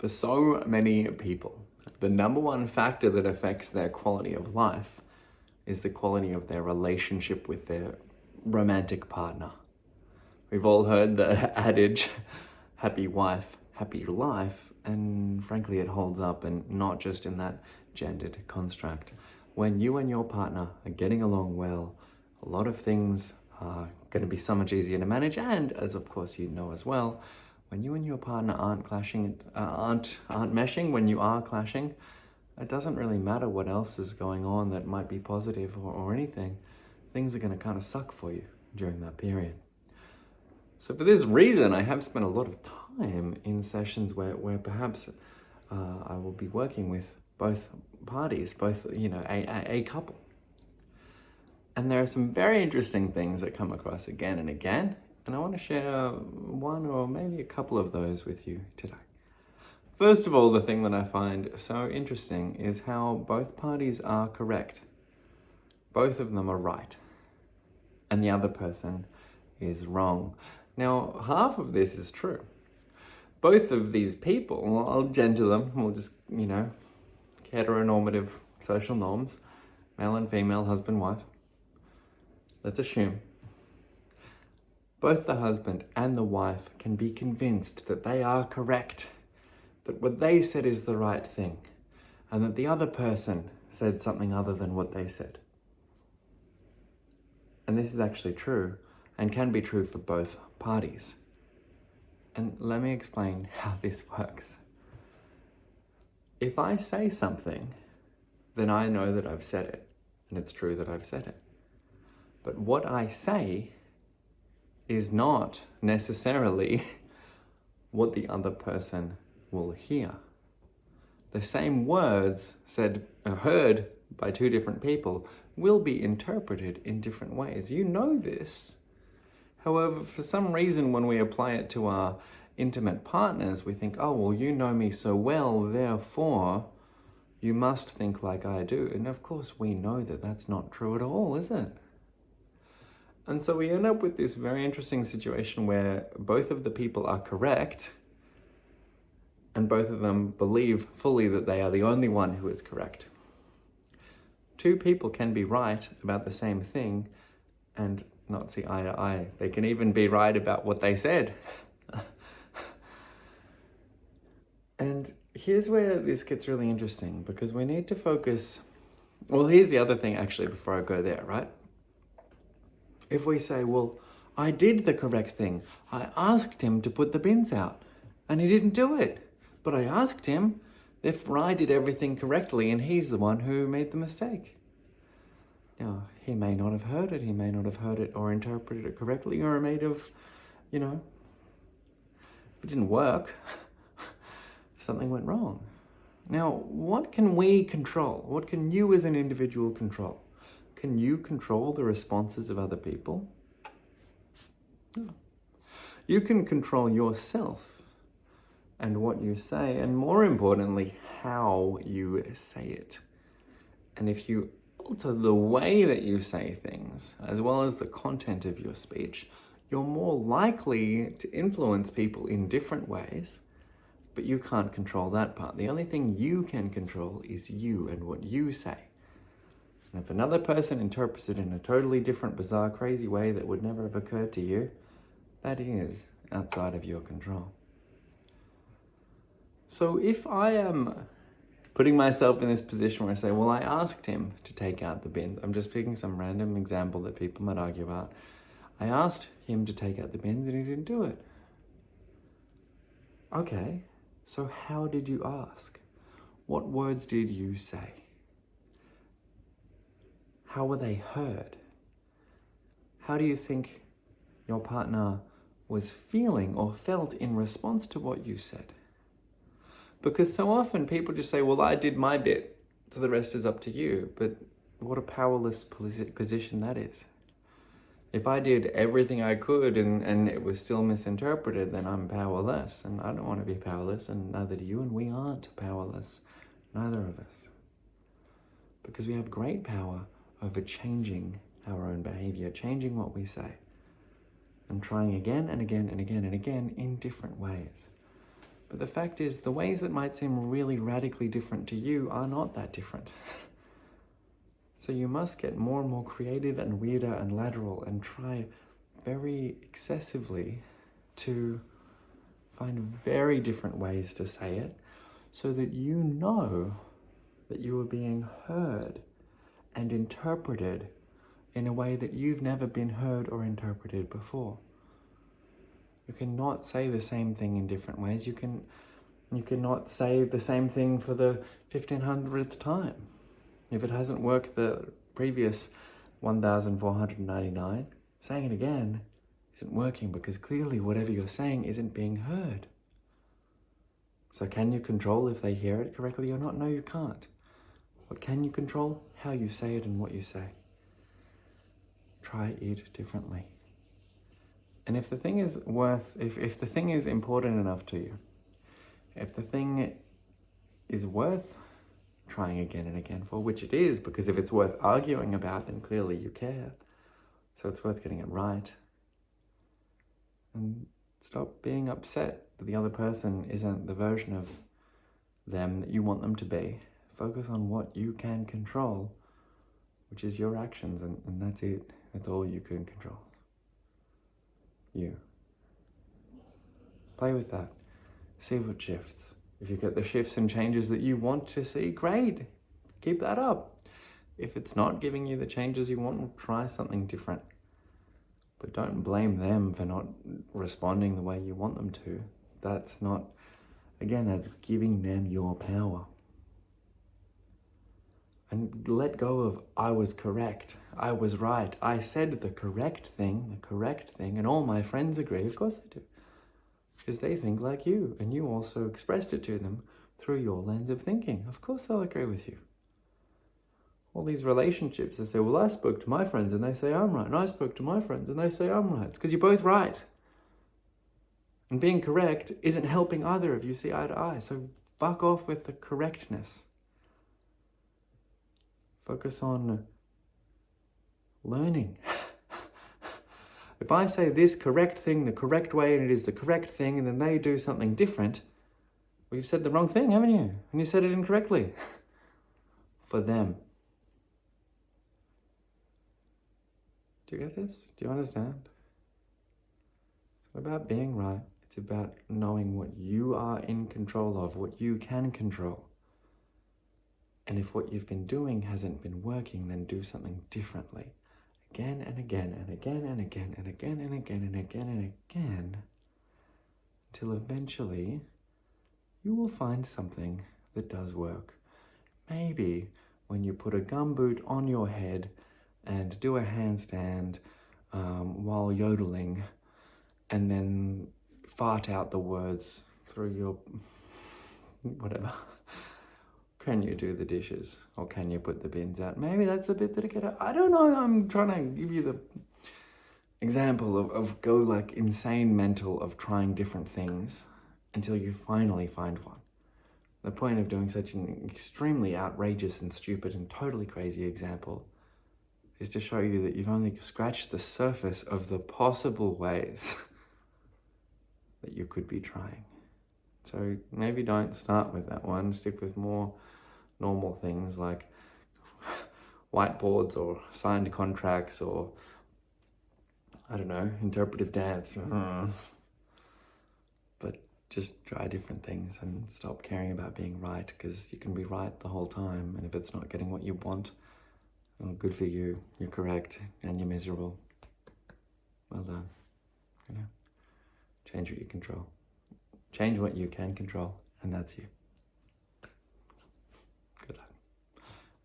For so many people, the number one factor that affects their quality of life is the quality of their relationship with their romantic partner. We've all heard the adage, happy wife, happy life, and frankly it holds up, and not just in that gendered construct. When you and your partner are getting along well, a lot of things are going to be so much easier to manage, and as of course you know as well, when you and your partner aren't meshing, when you are clashing, it doesn't really matter what else is going on that might be positive or anything. Things are going to kind of suck for you during that period. So for this reason, I have spent a lot of time in sessions where perhaps I will be working with both parties, a couple. And there are some very interesting things that come across again and again, and I want to share one or maybe a couple of those with you today. First of all, the thing that I find so interesting is how both parties are correct. Both of them are right, and the other person is wrong. Now, half of this is true. Both of these people, I'll gender them, we'll just, heteronormative social norms, male and female, husband, wife. Let's assume both the husband and the wife can be convinced that they are correct, that what they said is the right thing, and that the other person said something other than what they said. And this is actually true, and can be true for both parties. And let me explain how this works. If I say something, then I know that I've said it, and it's true that I've said it. But what I say is not necessarily what the other person will hear. The same words heard by two different people will be interpreted in different ways. You know this. However, for some reason, when we apply it to our intimate partners, we think, oh, well, you know me so well, therefore, you must think like I do. And of course, we know that that's not true at all, is it? And so we end up with this very interesting situation where both of the people are correct, and both of them believe fully that they are the only one who is correct. Two people can be right about the same thing and not see eye to eye. They can even be right about what they said. And here's where this gets really interesting, because we need to focus. Well, here's the other thing actually before I go there, right? If we say, well, I did the correct thing. I asked him to put the bins out and he didn't do it. But I asked him, therefore I did everything correctly and he's the one who made the mistake. Now, he may not have heard it. He may not have heard it or interpreted it correctly, or it may have, if it didn't work, something went wrong. Now, what can we control? What can you as an individual control? Can you control the responses of other people? No. You can control yourself and what you say, and more importantly, how you say it. And if you alter the way that you say things, as well as the content of your speech, you're more likely to influence people in different ways, but you can't control that part. The only thing you can control is you and what you say. And if another person interprets it in a totally different, bizarre, crazy way that would never have occurred to you, that is outside of your control. So if I am putting myself in this position where I say, well, I asked him to take out the bins. I'm just picking some random example that people might argue about. I asked him to take out the bins and he didn't do it. Okay, so how did you ask? What words did you say? How were they heard? How do you think your partner was feeling or felt in response to what you said? Because so often people just say, well, I did my bit, so the rest is up to you. But what a powerless position that is. If I did everything I could and it was still misinterpreted, then I'm powerless. And I don't want to be powerless, and neither do you, and we aren't powerless, neither of us. Because we have great power over changing our own behavior, changing what we say, and trying again and again and again and again in different ways. But the fact is, the ways that might seem really radically different to you are not that different. So you must get more and more creative and weirder and lateral and try very excessively to find very different ways to say it so that you know that you are being heard and interpreted in a way that you've never been heard or interpreted before. You cannot say the same thing in different ways. You cannot say the same thing for the 1500th time. If it hasn't worked the previous 1499, saying it again isn't working because clearly whatever you're saying isn't being heard. So can you control if they hear it correctly or not? No, you can't. What can you control? How you say it and what you say. Try it differently. And if the thing is if the thing is important enough to you, if the thing is worth trying again and again for, which it is, because if it's worth arguing about, then clearly you care. So it's worth getting it right. And stop being upset that the other person isn't the version of them that you want them to be. Focus on what you can control, which is your actions, and that's it. That's all you can control. You. Play with that. See what shifts. If you get the shifts and changes that you want to see, great. Keep that up. If it's not giving you the changes you want, we'll try something different. But don't blame them for not responding the way you want them to. That's giving them your power. And let go of, I was correct, I was right, I said the correct thing, and all my friends agree. Of course they do. Because they think like you, and you also expressed it to them through your lens of thinking. Of course they'll agree with you. All these relationships, they say, well, I spoke to my friends and they say I'm right, and I spoke to my friends and they say I'm right. It's because you're both right. And being correct isn't helping either of you see eye to eye, so fuck off with the correctness. Focus on learning. If I say this correct thing the correct way and it is the correct thing and then they do something different, well, you've said the wrong thing, haven't you? And you said it incorrectly. For them. Do you get this? Do you understand? It's not about being right. It's about knowing what you are in control of, what you can control. And if what you've been doing hasn't been working, then do something differently. Again and again and again and again and again and again and again and again. Until eventually you will find something that does work. Maybe when you put a gumboot on your head and do a handstand while yodeling and then fart out the words through your whatever. Can you do the dishes? Or can you put the bins out? Maybe that's a bit that I get out. I don't know. I'm trying to give you the example of go like insane mental of trying different things until you finally find one. The point of doing such an extremely outrageous and stupid and totally crazy example is to show you that you've only scratched the surface of the possible ways that you could be trying. So maybe don't start with that one. Stick with more normal things like whiteboards or signed contracts or, I don't know, interpretive dance. But just try different things and stop caring about being right, because you can be right the whole time, and if it's not getting what you want, well, good for you. You're correct and you're miserable. Well done. You know, change what you control. Change what you can control, and that's you. Good luck.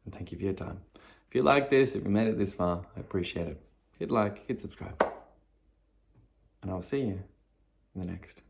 And thank you for your time. If you like this, if you made it this far, I appreciate it. Hit like, hit subscribe. And I'll see you in the next.